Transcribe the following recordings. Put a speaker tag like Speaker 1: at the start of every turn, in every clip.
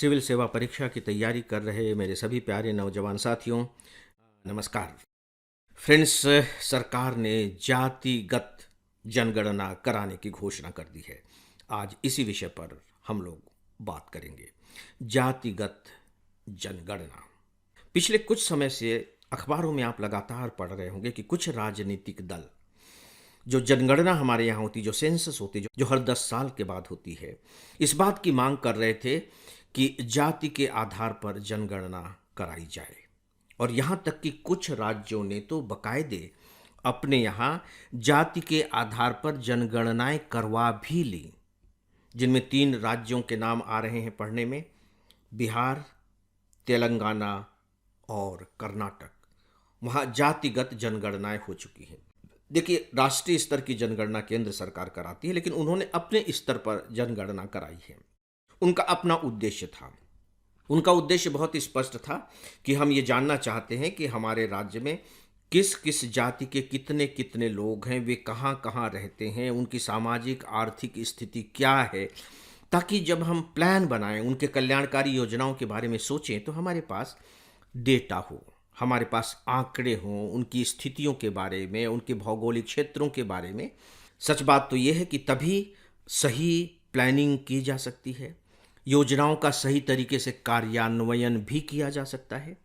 Speaker 1: Civil सेवा परीक्षा की तैयारी कर रहे मेरे सभी प्यारे नौजवान साथियों, नमस्कार। फ्रेंड्स, सरकार ने जातिगत जनगणना कराने की घोषणा कर दी है। आज इसी विषय पर हम लोग बात करेंगे। जातिगत जनगणना। पिछले कुछ समय से अखबारों में आप लगातार पढ़ रहे होंगे कि कुछ राजनीतिक दल जो जनगणना हमारे यहाँ होती, जो सेंसस होती, जो हर 10 साल के बाद होती है, इस बात की मांग कर रहे थे कि जाति के आधार पर जनगणना कराई जाए। और यहाँ तक कि कुछ राज्यों ने तो बकायदे अपने यहाँ जाति के आधार पर जनगणनाएं करवा भी ली, जिनमें 3 राज्यों के नाम आ रहे हैं पढ़ने में: बिहार, तेलंगाना और कर्नाटक। वहाँ जातिगत जनगणनाएं हो चुकी हैं। देखिए, राष्ट्रीय स्तर की जनगणना केंद्र सरकार कराती है, लेकिन उन्होंने अपने स्तर पर जनगणना कराई है। उनका अपना उद्देश्य था। उनका उद्देश्य बहुत ही स्पष्ट था कि हम ये जानना चाहते हैं कि हमारे राज्य में किस किस जाति के कितने कितने लोग हैं, वे कहाँ कहाँ रहते हैं, उनकी सामाजिक आर्थिक स्थिति क्या है, ताकि जब हम प्लान बनाएं, उनके कल्याणकारी योजनाओं के बारे में सोचें, तो हमारे पास डेटा हो, हमारे पास आंकड़े हों उनकी स्थितियों के बारे में, उनके भौगोलिक क्षेत्रों के बारे में। सच बात तो यह है कि तभी सही प्लानिंग की जा सकती है, योजनाओं का सही तरीके से कार्यान्वयन भी किया जा सकता है।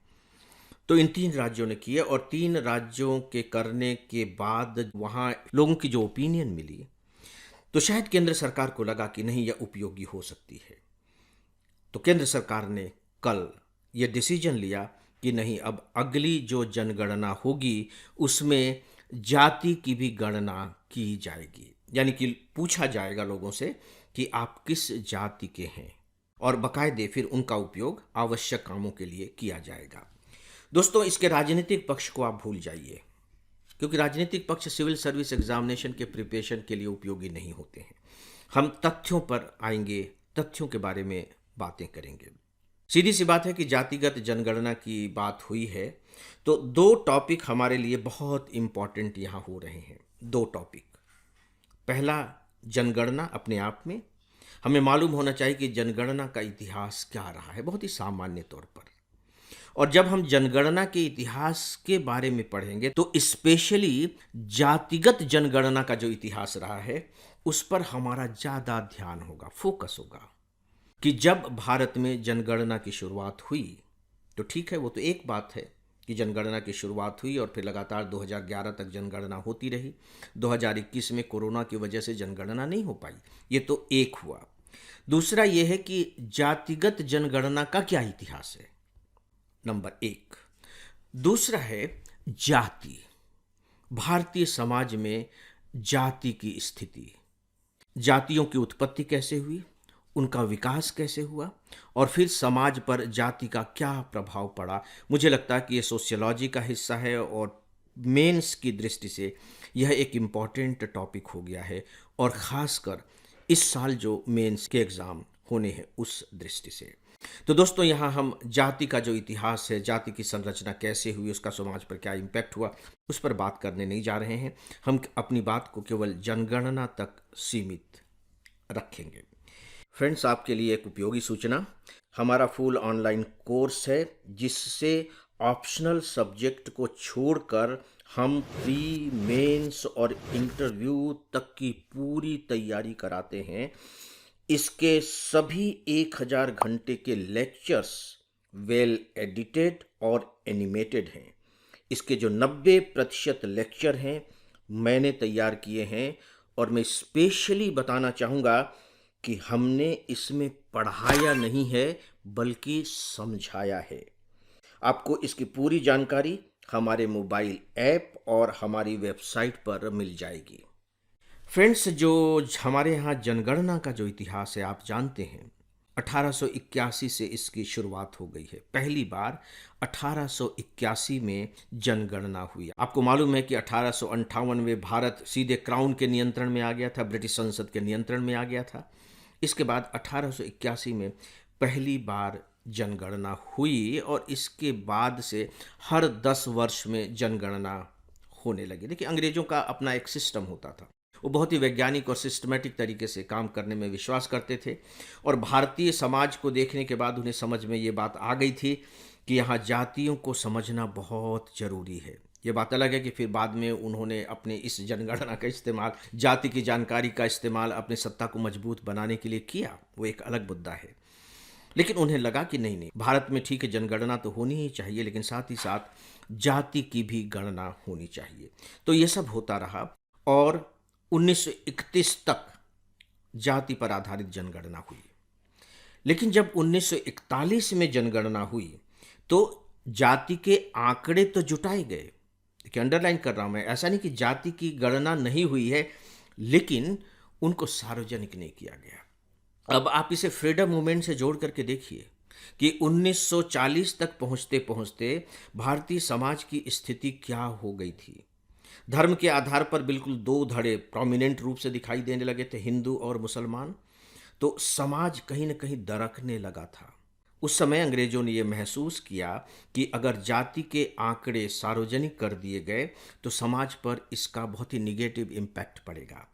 Speaker 1: तो इन 3 राज्यों ने किए, और 3 राज्यों के करने के बाद वहाँ लोगों की जो ओपिनियन मिली, तो शायद केंद्र सरकार को लगा कि नहीं, यह उपयोगी हो सकती है। तो केंद्र सरकार ने कल यह डिसीजन लिया कि नहीं, अब अगली जो जनगणना होगी उसमें जाति की भी गणना की जाएगी। यानी कि पूछा जाएगा लोगों से कि आप किस जाति के हैं, और बाकायदे फिर उनका उपयोग आवश्यक कामों के लिए किया जाएगा। दोस्तों, इसके राजनीतिक पक्ष को आप भूल जाइए, क्योंकि राजनीतिक पक्ष सिविल सर्विस एग्जामिनेशन के प्रिपरेशन के लिए उपयोगी नहीं होते हैं। हम तथ्यों पर आएंगे, तथ्यों के बारे में बातें करेंगे। सीधी सी बात है कि जातिगत जनगणना की बात हुई है, तो 2 टॉपिक हमारे लिए बहुत इंपॉर्टेंट यहाँ हो रहे हैं। 2 टॉपिक। पहला, जनगणना अपने आप में। हमें मालूम होना चाहिए कि जनगणना का इतिहास क्या रहा है, बहुत ही सामान्य तौर पर। और जब हम जनगणना के इतिहास के बारे में पढ़ेंगे, तो स्पेशली जातिगत जनगणना का जो इतिहास रहा है, उस पर हमारा ज़्यादा ध्यान होगा, फोकस होगा। कि जब भारत में जनगणना की शुरुआत हुई, तो ठीक है, वो तो एक बात है कि जनगणना की शुरुआत हुई और फिर लगातार 2011 तक जनगणना होती रही। 2021 में कोरोना की वजह से जनगणना नहीं हो पाई, ये तो एक हुआ। दूसरा ये है कि जातिगत जनगणना का क्या इतिहास है, नंबर 1। दूसरा है जाति, भारतीय समाज में जाति की स्थिति, जातियों की उत्पत्ति कैसे हुई, उनका विकास कैसे हुआ, और फिर समाज पर जाति का क्या प्रभाव पड़ा। मुझे लगता है कि ये सोशियोलॉजी का हिस्सा है, और मेंस की दृष्टि से यह एक इम्पॉर्टेंट टॉपिक हो गया है, और ख़ासकर इस साल जो मेंस के एग्ज़ाम होने हैं उस दृष्टि से। तो दोस्तों, यहाँ हम जाति का जो इतिहास है, जाति की संरचना कैसे हुई, उसका समाज पर क्या इम्पैक्ट हुआ, उस पर बात करने नहीं जा रहे हैं। हम अपनी बात को केवल जनगणना तक सीमित रखेंगे। फ्रेंड्स, आपके लिए एक उपयोगी सूचना, हमारा फुल ऑनलाइन कोर्स है, जिससे ऑप्शनल सब्जेक्ट को छोड़कर हम प्री, मेंस और इंटरव्यू तक की पूरी तैयारी कराते हैं। इसके सभी 1000 घंटे के लेक्चर्स वेल एडिटेड और एनिमेटेड हैं। इसके जो 90% लेक्चर हैं मैंने तैयार किए हैं, और मैं स्पेशली बताना चाहूँगा कि हमने इसमें पढ़ाया नहीं है, बल्कि समझाया है। आपको इसकी पूरी जानकारी हमारे मोबाइल ऐप और हमारी वेबसाइट पर मिल जाएगी। फ्रेंड्स, जो हमारे यहाँ जनगणना का जो इतिहास है, आप जानते हैं 1881 से इसकी शुरुआत हो गई है। पहली बार 1881 में जनगणना हुई। आपको मालूम है कि 1858 में भारत सीधे क्राउन के नियंत्रण में आ गया था, ब्रिटिश संसद के नियंत्रण में आ गया था। इसके बाद 1881 में पहली बार जनगणना हुई, और इसके बाद से हर 10 वर्ष में जनगणना होने लगी। देखिए, अंग्रेजों का अपना एक सिस्टम होता था, वो बहुत ही वैज्ञानिक और सिस्टमैटिक तरीके से काम करने में विश्वास करते थे और भारतीय समाज को देखने के बाद उन्हें समझ में ये बात आ गई थी कि यहाँ जातियों को समझना बहुत ज़रूरी है। ये बात अलग है कि फिर बाद में उन्होंने अपने इस जनगणना का इस्तेमाल, जाति की जानकारी का इस्तेमाल अपनी सत्ता को मजबूत बनाने के लिए किया, वो एक अलग मुद्दा है। लेकिन उन्हें लगा कि नहीं नहीं, भारत में ठीक है जनगणना तो होनी ही चाहिए, लेकिन साथ ही साथ जाति की भी गणना होनी चाहिए। तो ये सब होता रहा और 1931 तक जाति पर आधारित जनगणना हुई। लेकिन जब 1941 में जनगणना हुई तो जाति के आंकड़े तो जुटाए गए। देखिए, अंडरलाइन कर रहा हूं मैं, ऐसा नहीं कि जाति की गणना नहीं हुई है, लेकिन उनको सार्वजनिक नहीं किया गया। अब आप इसे फ्रीडम मूवमेंट से जोड़ करके देखिए कि 1940 तक पहुंचते पहुंचते भारतीय समाज की स्थिति क्या हो गई थी। धर्म के आधार पर बिल्कुल दो धड़े प्रोमिनेंट रूप से दिखाई देने लगे थे, हिंदू और मुसलमान। तो समाज कहीं न कहीं दरकने लगा था। उस समय अंग्रेजों ने यह महसूस किया कि अगर जाति के आंकड़े सार्वजनिक कर दिए गए तो समाज पर इसका बहुत ही निगेटिव इम्पैक्ट पड़ेगा।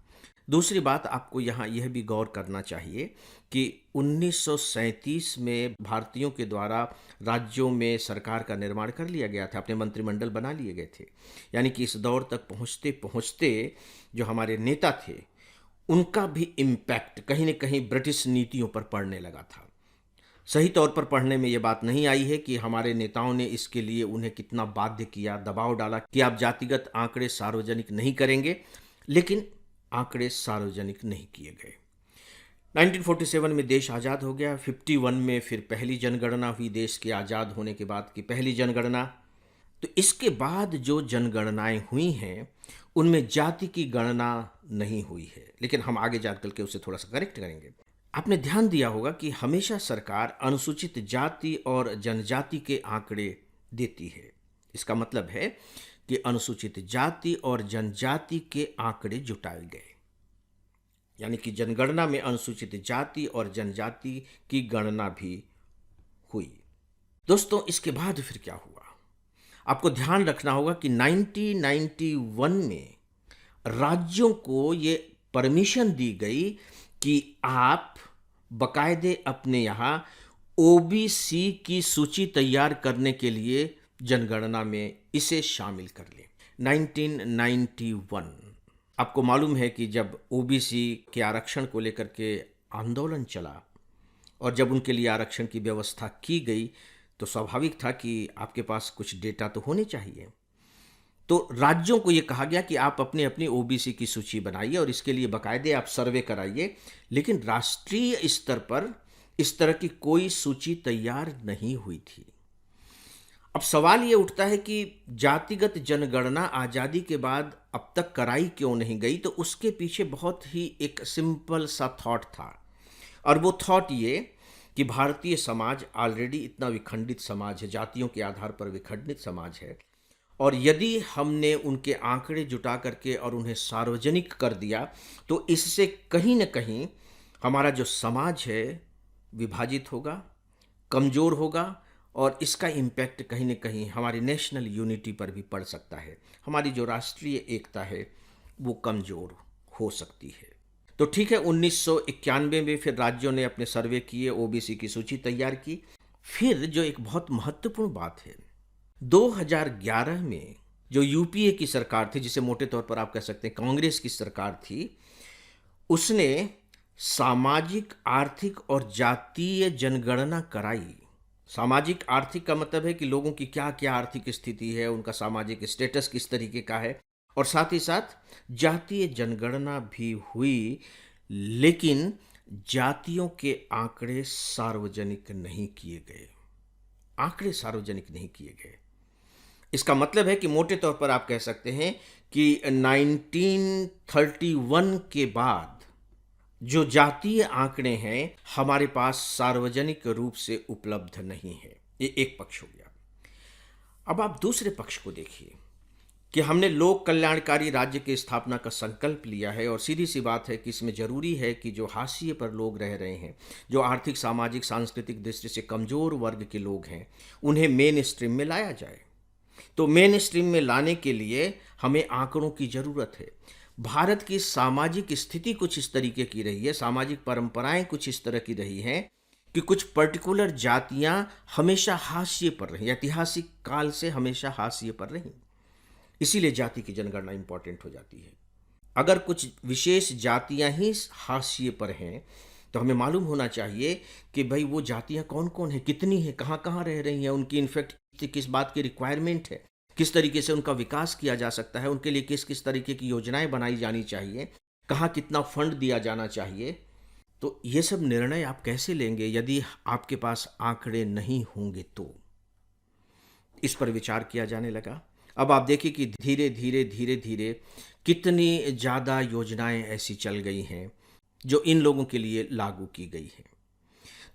Speaker 1: दूसरी बात, आपको यहाँ यह भी गौर करना चाहिए कि 1937 में भारतीयों के द्वारा राज्यों में सरकार का निर्माण कर लिया गया था, अपने मंत्रिमंडल बना लिए गए थे। यानी कि इस दौर तक पहुँचते पहुँचते जो हमारे नेता थे उनका भी इम्पैक्ट कहीं न कहीं ब्रिटिश नीतियों पर पड़ने लगा था। सही तौर पर पढ़ने में ये बात नहीं आई है कि हमारे नेताओं ने इसके लिए उन्हें कितना बाध्य किया, दबाव डाला कि आप जातिगत आंकड़े सार्वजनिक नहीं करेंगे, लेकिन आंकड़े सार्वजनिक नहीं किए गए। 1947 में देश आज़ाद हो गया। 51 में फिर पहली जनगणना हुई, देश के आज़ाद होने के बाद की पहली जनगणना। तो इसके बाद जो जनगणनाएं हुई हैं उनमें जाति की गणना नहीं हुई है, लेकिन हम आगे जा करके उसे थोड़ा सा करेक्ट करेंगे। आपने ध्यान दिया होगा कि हमेशा सरकार अनुसूचित जाति और जनजाति के आंकड़े देती है। इसका मतलब है कि अनुसूचित जाति और जनजाति के आंकड़े जुटाए गए, यानी कि जनगणना में अनुसूचित जाति और जनजाति की गणना भी हुई। दोस्तों, इसके बाद फिर क्या हुआ? आपको ध्यान रखना होगा कि 1991 में राज्यों को ये परमिशन दी गई कि आप बकायदे अपने यहाँ ओबीसी की सूची तैयार करने के लिए जनगणना में इसे शामिल कर लें। 1991 आपको मालूम है कि जब ओबीसी के आरक्षण को लेकर के आंदोलन चला और जब उनके लिए आरक्षण की व्यवस्था की गई तो स्वाभाविक था कि आपके पास कुछ डेटा तो होने चाहिए। तो राज्यों को यह कहा गया कि आप अपनी अपनी ओबीसी की सूची बनाइए और इसके लिए बाकायदे आप सर्वे कराइए, लेकिन राष्ट्रीय स्तर पर इस तरह की कोई सूची तैयार नहीं हुई थी। अब सवाल ये उठता है कि जातिगत जनगणना आज़ादी के बाद अब तक कराई क्यों नहीं गई? तो उसके पीछे बहुत ही एक सिंपल सा थॉट था, और वो थॉट ये कि भारतीय समाज ऑलरेडी इतना विखंडित समाज है, जातियों के आधार पर विखंडित समाज है, और यदि हमने उनके आंकड़े जुटा करके और उन्हें सार्वजनिक कर दिया तो इससे कहीं न कहीं हमारा जो समाज है विभाजित होगा, कमज़ोर होगा, और इसका इम्पैक्ट कहीं न कहीं हमारी नेशनल यूनिटी पर भी पड़ सकता है। हमारी जो राष्ट्रीय एकता है वो कमज़ोर हो सकती है। तो ठीक है, 1991 में फिर राज्यों ने अपने सर्वे किए, ओबीसी की सूची तैयार की। फिर जो एक बहुत महत्वपूर्ण बात है, 2011 में जो यूपीए की सरकार थी, जिसे मोटे तौर पर आप कह सकते हैं कांग्रेस की सरकार थी, उसने सामाजिक, आर्थिक और जातीय जनगणना कराई। सामाजिक आर्थिक का मतलब है कि लोगों की क्या क्या आर्थिक स्थिति है, उनका सामाजिक स्टेटस किस तरीके का है, और साथ ही साथ जातीय जनगणना भी हुई, लेकिन जातियों के आंकड़े सार्वजनिक नहीं किए गए। आंकड़े सार्वजनिक नहीं किए गए। इसका मतलब है कि मोटे तौर पर आप कह सकते हैं कि 1931 के बाद जो जातीय आंकड़े हैं हमारे पास सार्वजनिक रूप से उपलब्ध नहीं है। ये एक पक्ष हो गया। अब आप दूसरे पक्ष को देखिए कि हमने लोक कल्याणकारी राज्य की स्थापना का संकल्प लिया है, और सीधी सी बात है कि इसमें ज़रूरी है कि जो हाशिए पर लोग रह रहे हैं, जो आर्थिक, सामाजिक, सांस्कृतिक दृष्टि से कमज़ोर वर्ग के लोग हैं, उन्हें मेन स्ट्रीम में लाया जाए। तो मेन स्ट्रीम में लाने के लिए हमें आंकड़ों की ज़रूरत है। भारत की सामाजिक स्थिति कुछ इस तरीके की रही है, सामाजिक परंपराएं कुछ इस तरह की रही हैं कि कुछ पर्टिकुलर जातियां हमेशा हाशिए पर रही, ऐतिहासिक काल से हमेशा हाशिए पर रही। इसीलिए जाति की जनगणना इंपॉर्टेंट हो जाती है। अगर कुछ विशेष जातियां ही हाशिए पर हैं तो हमें मालूम होना चाहिए कि भाई वो जातियां कौन कौन है, कितनी है, कहाँ कहाँ रह रही हैं, उनकी इनफैक्ट किस बात की रिक्वायरमेंट है, किस तरीके से उनका विकास किया जा सकता है, उनके लिए किस किस तरीके की योजनाएं बनाई जानी चाहिए, कहाँ कितना फंड दिया जाना चाहिए। तो ये सब निर्णय आप कैसे लेंगे यदि आपके पास आंकड़े नहीं होंगे? तो इस पर विचार किया जाने लगा। अब आप देखिए कि धीरे धीरे धीरे धीरे कितनी ज़्यादा योजनाएं ऐसी चल गई हैं जो इन लोगों के लिए लागू की गई हैं।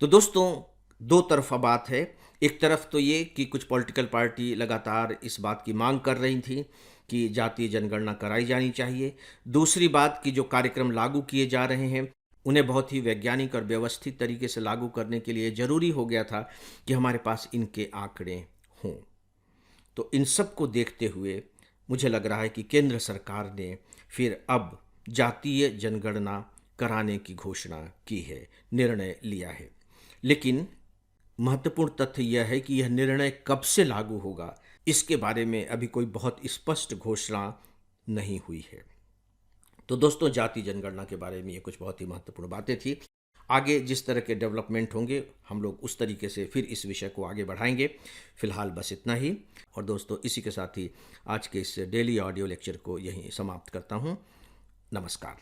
Speaker 1: तो दोस्तों, दो तरफा बात है। एक तरफ तो ये कि कुछ पॉलिटिकल पार्टी लगातार इस बात की मांग कर रही थी कि जातीय जनगणना कराई जानी चाहिए। दूसरी बात कि जो कार्यक्रम लागू किए जा रहे हैं उन्हें बहुत ही वैज्ञानिक और व्यवस्थित तरीके से लागू करने के लिए ज़रूरी हो गया था कि हमारे पास इनके आंकड़े हों। तो इन सब को देखते हुए मुझे लग रहा है कि केंद्र सरकार ने फिर अब जातीय जनगणना कराने की घोषणा की है, निर्णय लिया है। लेकिन महत्वपूर्ण तथ्य यह है कि यह निर्णय कब से लागू होगा, इसके बारे में अभी कोई बहुत स्पष्ट घोषणा नहीं हुई है। तो दोस्तों, जाति जनगणना के बारे में ये कुछ बहुत ही महत्वपूर्ण बातें थी। आगे जिस तरह के डेवलपमेंट होंगे हम लोग उस तरीके से फिर इस विषय को आगे बढ़ाएंगे। फिलहाल बस इतना ही। और दोस्तों, इसी के साथ ही आज के इस डेली ऑडियो लेक्चर को यहीं समाप्त करता हूँ। नमस्कार।